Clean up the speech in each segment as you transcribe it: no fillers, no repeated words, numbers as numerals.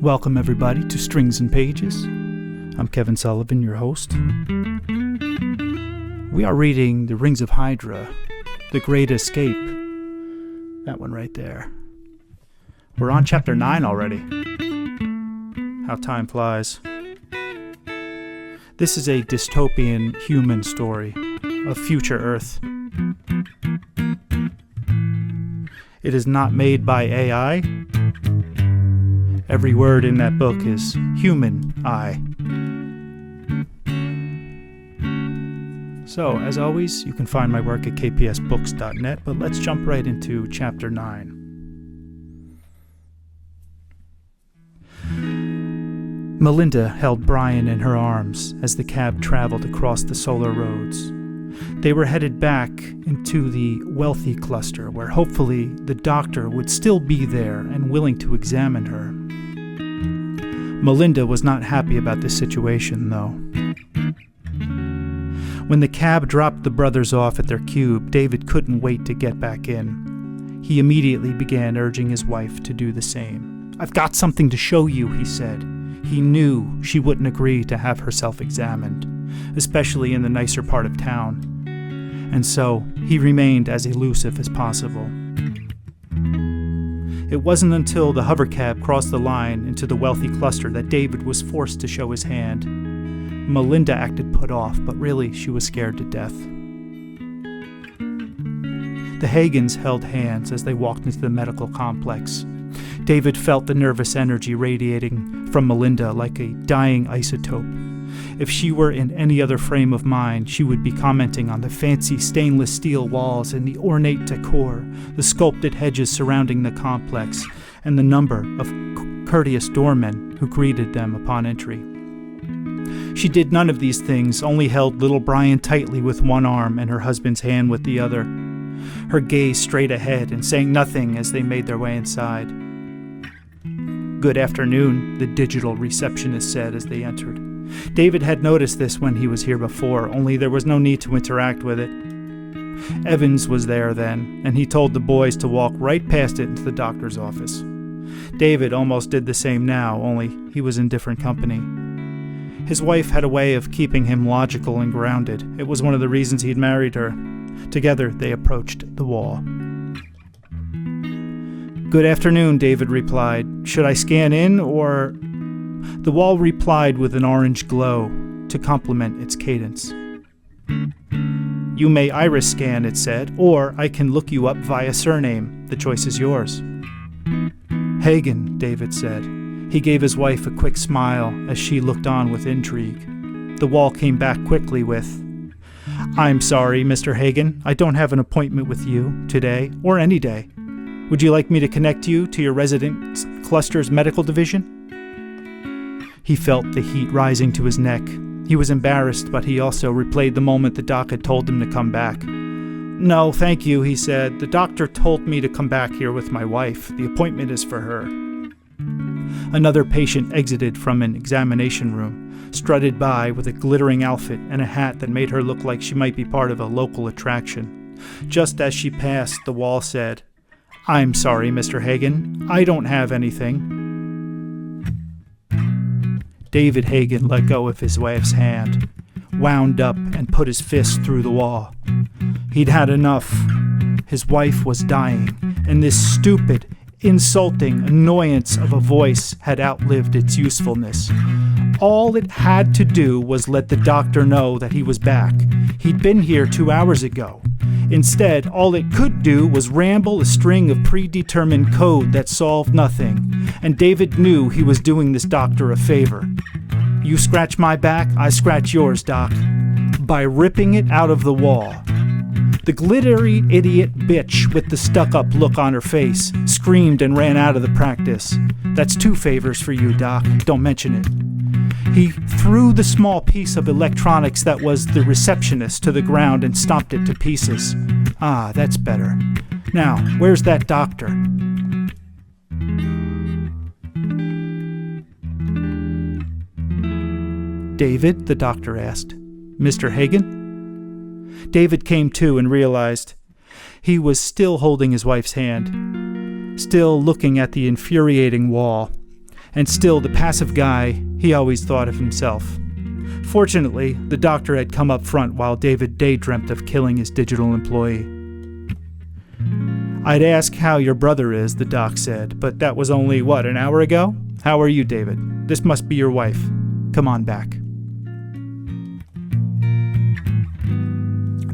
Welcome everybody to Strings and Pages. I'm Kevin Sullivan, your host. We are reading the Rings of Hydra, The Great Escape. That one right there. We're on chapter 9 already. How time flies. This is a dystopian human story of future Earth. It is not made by AI. Every word in that book is human I. So, as always, you can find my work at kpsbooks.net, but let's jump right into chapter 9. Melinda held Brian in her arms as the cab traveled across the solar roads. They were headed back into the wealthy cluster, where hopefully the doctor would still be there and willing to examine her. Melinda was not happy about this situation, though. When the cab dropped the brothers off at their cube, David couldn't wait to get back in. He immediately began urging his wife to do the same. "I've got something to show you," he said. He knew she wouldn't agree to have herself examined, especially in the nicer part of town, and so he remained as elusive as possible. It wasn't until the hovercab crossed the line into the wealthy cluster that David was forced to show his hand. Melinda acted put off, but really she was scared to death. The Hagans held hands as they walked into the medical complex. David felt the nervous energy radiating from Melinda like a dying isotope. If she were in any other frame of mind, she would be commenting on the fancy stainless steel walls and the ornate decor, the sculpted hedges surrounding the complex, and the number of courteous doormen who greeted them upon entry. She did none of these things, only held little Brian tightly with one arm and her husband's hand with the other, her gaze straight ahead and saying nothing as they made their way inside. "Good afternoon," the digital receptionist said as they entered. David had noticed this when he was here before, only there was no need to interact with it. Evans was there then, and he told the boys to walk right past it into the doctor's office. David almost did the same now, only he was in different company. His wife had a way of keeping him logical and grounded. It was one of the reasons he'd married her. Together they approached the wall. "Good afternoon," David replied. "Should I scan in, or—" The wall replied with an orange glow to complement its cadence. "You may iris scan," it said, "or I can look you up via surname. The choice is yours." "Hagen," David said. He gave his wife a quick smile as she looked on with intrigue. The wall came back quickly with, "I'm sorry, Mr. Hagen. I don't have an appointment with you today or any day. Would you like me to connect you to your resident cluster's medical division?" He felt the heat rising to his neck. He was embarrassed, but he also replayed the moment the doc had told him to come back. "No, thank you," he said. "The doctor told me to come back here with my wife. The appointment is for her." Another patient exited from an examination room, strutted by with a glittering outfit and a hat that made her look like she might be part of a local attraction. Just as she passed, the wall said, "I'm sorry, Mr. Hagen. I don't have anything." David Hagen let go of his wife's hand, wound up, and put his fist through the wall. He'd had enough. His wife was dying, and this stupid, insulting annoyance of a voice had outlived its usefulness. All it had to do was let the doctor know that he was back. He'd been here 2 hours ago. Instead, all it could do was ramble a string of predetermined code that solved nothing, and David knew he was doing this doctor a favor. "You scratch my back, I scratch yours, Doc," by ripping it out of the wall. The glittery idiot bitch with the stuck-up look on her face screamed and ran out of the practice. "That's 2 favors for you, Doc. Don't mention it." He threw the small piece of electronics that was the receptionist to the ground and stomped it to pieces. "Ah, that's better. Now, where's that doctor?" "David?" the doctor asked. "Mr. Hagen?" David came to and realized he was still holding his wife's hand, still looking at the infuriating wall. And still the passive guy he always thought of himself. Fortunately, the doctor had come up front while David daydreamt of killing his digital employee. "I'd ask how your brother is," the doc said, "but that was only, an hour ago? How are you, David? This must be your wife. Come on back."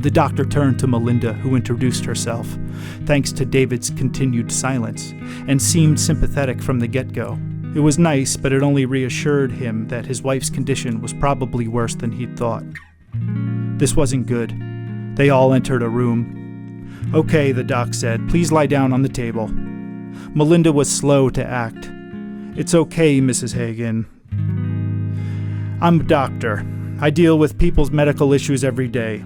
The doctor turned to Melinda, who introduced herself, thanks to David's continued silence, and seemed sympathetic from the get-go. It was nice, but it only reassured him that his wife's condition was probably worse than he'd thought. This wasn't good. They all entered a room. "Okay," the doc said, "please lie down on the table." Melinda was slow to act. "It's okay, Mrs. Hagen. I'm a doctor. I deal with people's medical issues every day.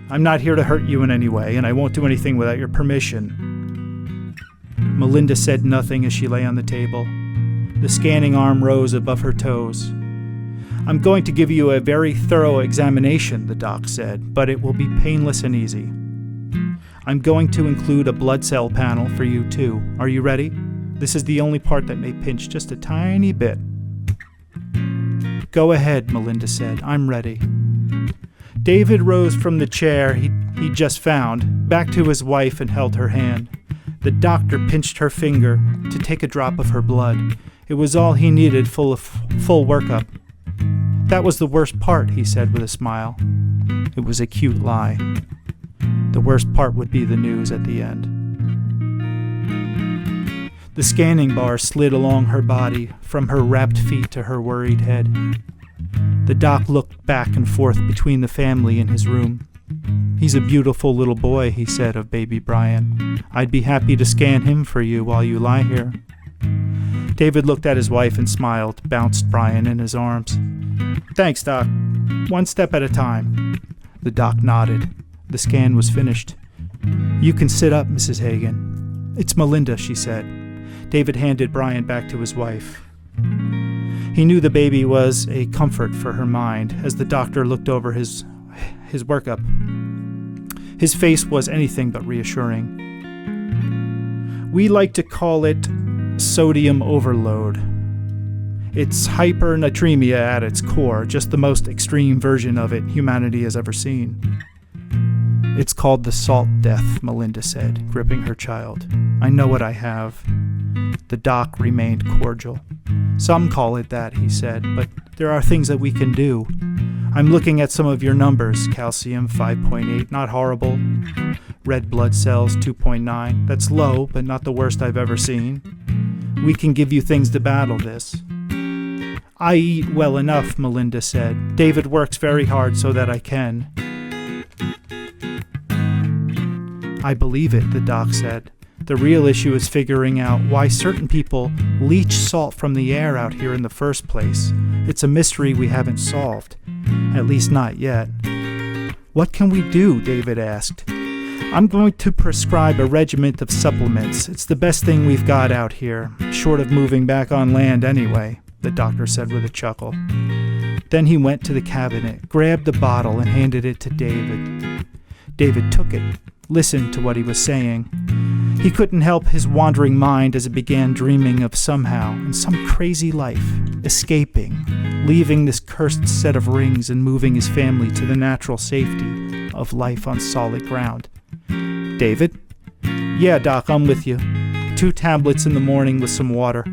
I'm not here to hurt you in any way, and I won't do anything without your permission." Melinda said nothing as she lay on the table. The scanning arm rose above her toes. "I'm going to give you a very thorough examination," the doc said, "but it will be painless and easy. I'm going to include a blood cell panel for you, too. Are you ready? This is the only part that may pinch just a tiny bit." "Go ahead," Melinda said. "I'm ready." David rose from the chair he'd just found, back to his wife, and held her hand. The doctor pinched her finger to take a drop of her blood. It was all he needed, full workup. "That was the worst part," he said with a smile. It was a cute lie. The worst part would be the news at the end. The scanning bar slid along her body, from her wrapped feet to her worried head. The doc looked back and forth between the family in his room. "He's a beautiful little boy," he said of baby Brian. "I'd be happy to scan him for you while you lie here." David looked at his wife and smiled, bounced Brian in his arms. "Thanks, Doc. One step at a time." The doc nodded. The scan was finished. "You can sit up, Mrs. Hagen." "It's Melinda," she said. David handed Brian back to his wife. He knew the baby was a comfort for her mind as the doctor looked over his workup. His face was anything but reassuring. We like to call it sodium overload. It's hypernatremia at its core, just the most extreme version of it humanity has ever seen. "It's called the salt death," Melinda said, gripping her child. "I know what I have." The doc remained cordial. "Some call it that," he said, "but there are things that we can do. I'm looking at some of your numbers. Calcium 5.8, not horrible. Red blood cells 2.9. That's low, but not the worst I've ever seen. We can give you things to battle this." "I eat well enough," Melinda said. "David works very hard so that I can." "I believe it," the doc said. "The real issue is figuring out why certain people leach salt from the air out here in the first place. It's a mystery we haven't solved. At least not yet." "What can we do?" David asked. "I'm going to prescribe a regimen of supplements. It's the best thing we've got out here, short of moving back on land anyway," the doctor said with a chuckle. Then he went to the cabinet, grabbed the bottle, and handed it to David. David took it, listened to what he was saying. He couldn't help his wandering mind as it began dreaming of somehow, in some crazy life, escaping, leaving this cursed set of rings and moving his family to the natural safety of life on solid ground. "David?" "Yeah, Doc, I'm with you. 2 tablets in the morning with some water."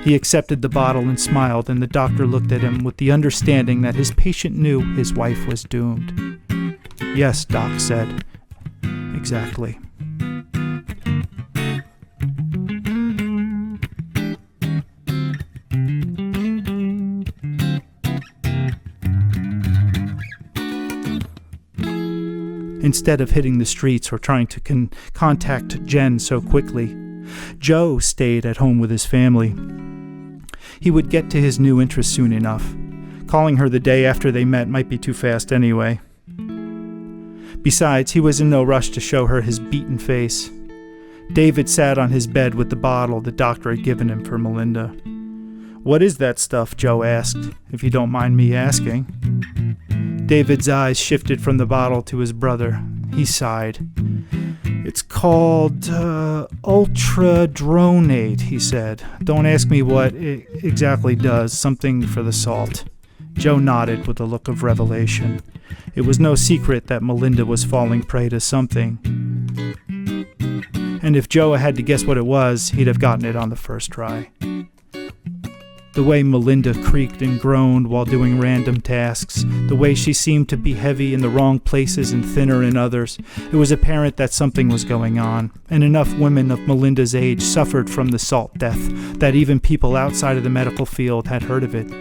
He accepted the bottle and smiled, and the doctor looked at him with the understanding that his patient knew his wife was doomed. "Yes," Doc said. "Exactly." Instead of hitting the streets or trying to contact Jen so quickly, Joe stayed at home with his family. He would get to his new interest soon enough. Calling her the day after they met might be too fast anyway. Besides, he was in no rush to show her his beaten face. David sat on his bed with the bottle the doctor had given him for Melinda. "What is that stuff?" Joe asked, "if you don't mind me asking." David's eyes shifted from the bottle to his brother. He sighed. It's called ultradronate, he said. Don't ask me what it exactly does. Something for the salt. Joe nodded with a look of revelation. It was no secret that Melinda was falling prey to something. And if Joe had to guess what it was, he'd have gotten it on the first try. The way Melinda creaked and groaned while doing random tasks, the way she seemed to be heavy in the wrong places and thinner in others, it was apparent that something was going on, and enough women of Melinda's age suffered from the salt death that even people outside of the medical field had heard of it.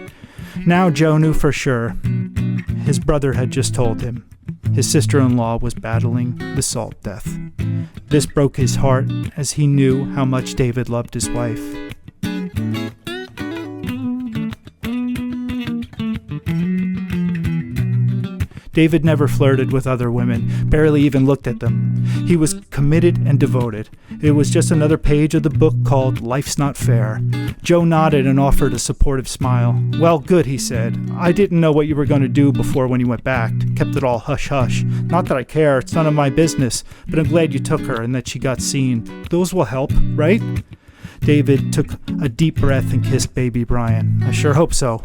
Now Joe knew for sure. His brother had just told him. His sister-in-law was battling the salt death. This broke his heart as he knew how much David loved his wife. David never flirted with other women, barely even looked at them. He was committed and devoted. It was just another page of the book called Life's Not Fair. Joe nodded and offered a supportive smile. Well, good, he said. I didn't know what you were going to do before when you went back. Kept it all hush-hush. Not that I care, it's none of my business, but I'm glad you took her and that she got seen. Those will help, right? David took a deep breath and kissed baby Brian. I sure hope so.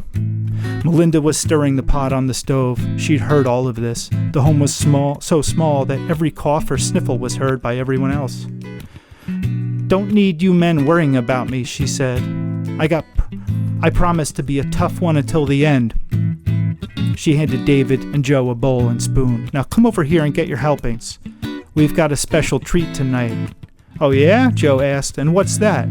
Melinda was stirring the pot on the stove. She'd heard all of this. The home was so small that every cough or sniffle was heard by everyone else. Don't need you men worrying about me, she said. I promised to be a tough one until the end. She handed David and Joe a bowl and spoon. Now come over here and get your helpings. We've got a special treat tonight. Oh yeah? Joe asked. And what's that?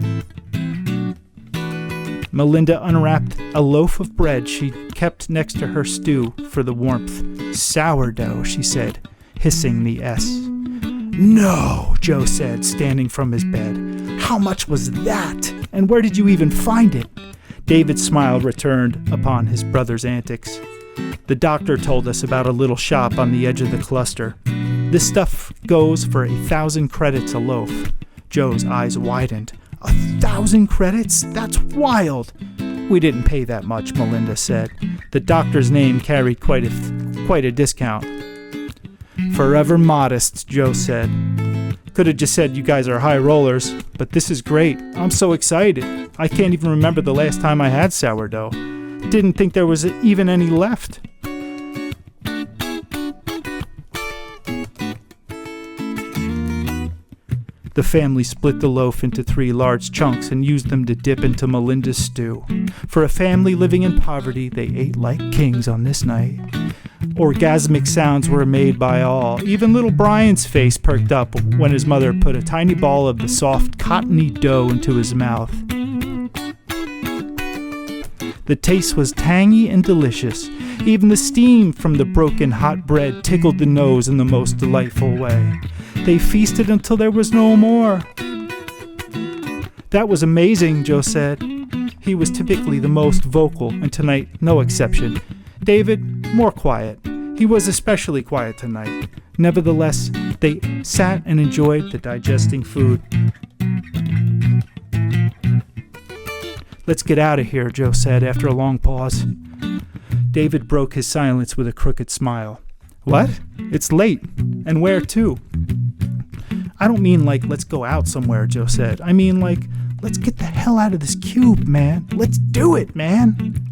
Melinda unwrapped a loaf of bread she kept next to her stew for the warmth. Sourdough, she said, hissing the S. No, Joe said, standing from his bed. How much was that? And where did you even find it? David's smile returned upon his brother's antics. The doctor told us about a little shop on the edge of the cluster. This stuff goes for 1,000 credits a loaf. Joe's eyes widened. 1,000 credits? That's wild. We didn't pay that much, Melinda said. The doctor's name carried quite a discount. Forever modest, Joe said. Could have just said you guys are high rollers, but this is great. I'm so excited. I can't even remember the last time I had sourdough. Didn't think there was even any left. The family split the loaf into 3 large chunks and used them to dip into Melinda's stew. For a family living in poverty, they ate like kings on this night. Orgasmic sounds were made by all. Even little Brian's face perked up when his mother put a tiny ball of the soft, cottony dough into his mouth. The taste was tangy and delicious. Even the steam from the broken hot bread tickled the nose in the most delightful way. They feasted until there was no more. That was amazing, Joe said. He was typically the most vocal, and tonight, no exception. David, more quiet. He was especially quiet tonight. Nevertheless, they sat and enjoyed the digesting food. Let's get out of here, Joe said after a long pause. David broke his silence with a crooked smile. What? It's late. And where to? I don't mean like, let's go out somewhere, Joe said. I mean like, let's get the hell out of this cube, man. Let's do it, man.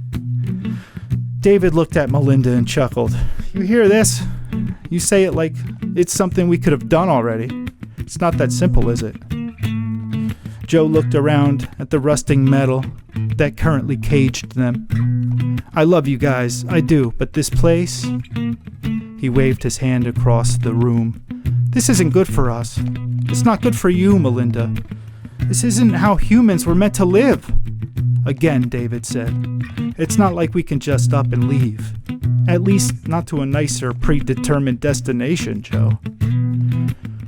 David looked at Melinda and chuckled. You hear this? You say it like it's something we could have done already. It's not that simple, is it? Joe looked around at the rusting metal that currently caged them. I love you guys, I do, but this place... He waved his hand across the room. This isn't good for us. It's not good for you, Melinda. This isn't how humans were meant to live. Again, David said. It's not like we can just up and leave. At least not to a nicer, predetermined destination, Joe.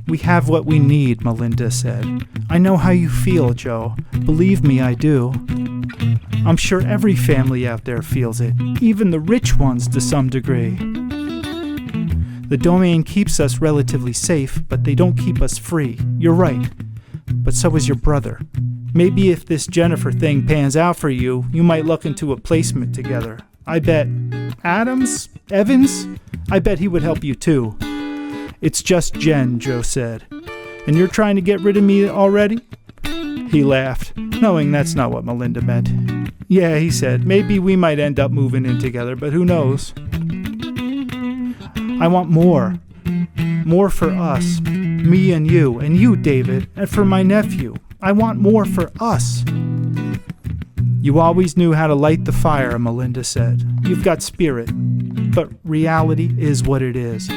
We have what we need, Melinda said. I know how you feel, Joe. Believe me, I do. I'm sure every family out there feels it, even the rich ones to some degree. The domain keeps us relatively safe, but they don't keep us free. You're right. But so is your brother. Maybe if this Jennifer thing pans out for you, you might look into a placement together. I bet Evans? I bet he would help you too. It's just Jen, Joe said. And you're trying to get rid of me already? He laughed, knowing that's not what Melinda meant. Yeah, he said, maybe we might end up moving in together, but who knows? I want more. More for us. Me and you, David, and for my nephew. I want more for us. You always knew how to light the fire, Melinda said. You've got spirit, but reality is what it is.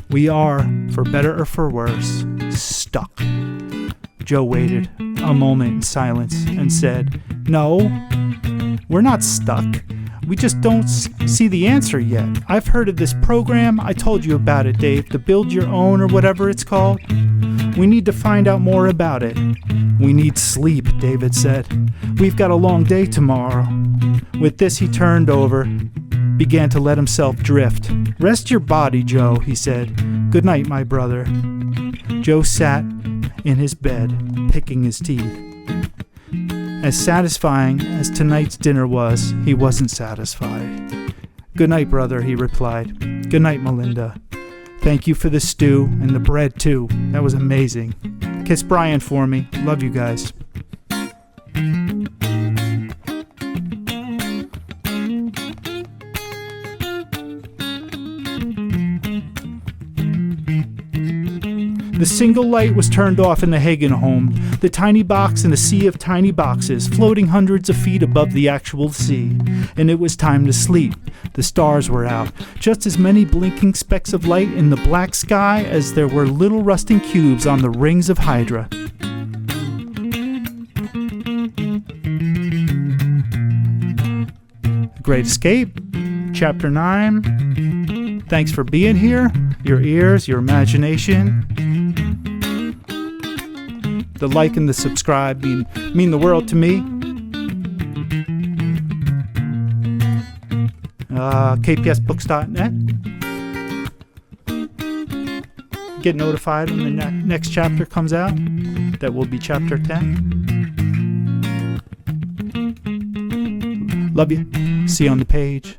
We are, for better or for worse, stuck. Joe waited a moment in silence and said, No, we're not stuck. We just don't see the answer yet. I've heard of this program. I told you about it, Dave, the Build Your Own or whatever it's called. We need to find out more about it. We need sleep, David said. We've got a long day tomorrow. With this, he turned over, began to let himself drift. Rest your body, Joe, he said. Good night, my brother. Joe sat in his bed, picking his teeth. As satisfying as tonight's dinner was, he wasn't satisfied. Good night, brother, he replied. Good night, Melinda. Thank you for the stew and the bread, too. That was amazing. Kiss Brian for me. Love you guys. The single light was turned off in the Hagen home, the tiny box in a sea of tiny boxes, floating hundreds of feet above the actual sea. And it was time to sleep. The stars were out, just as many blinking specks of light in the black sky as there were little rusting cubes on the Rings of Hydra. Great Escape, Chapter 9. Thanks for being here. Your ears, your imagination. The like and the subscribe mean the world to me. kpsbooks.net. Get notified when the next chapter comes out. That will be chapter 10. Love you. See you on the page.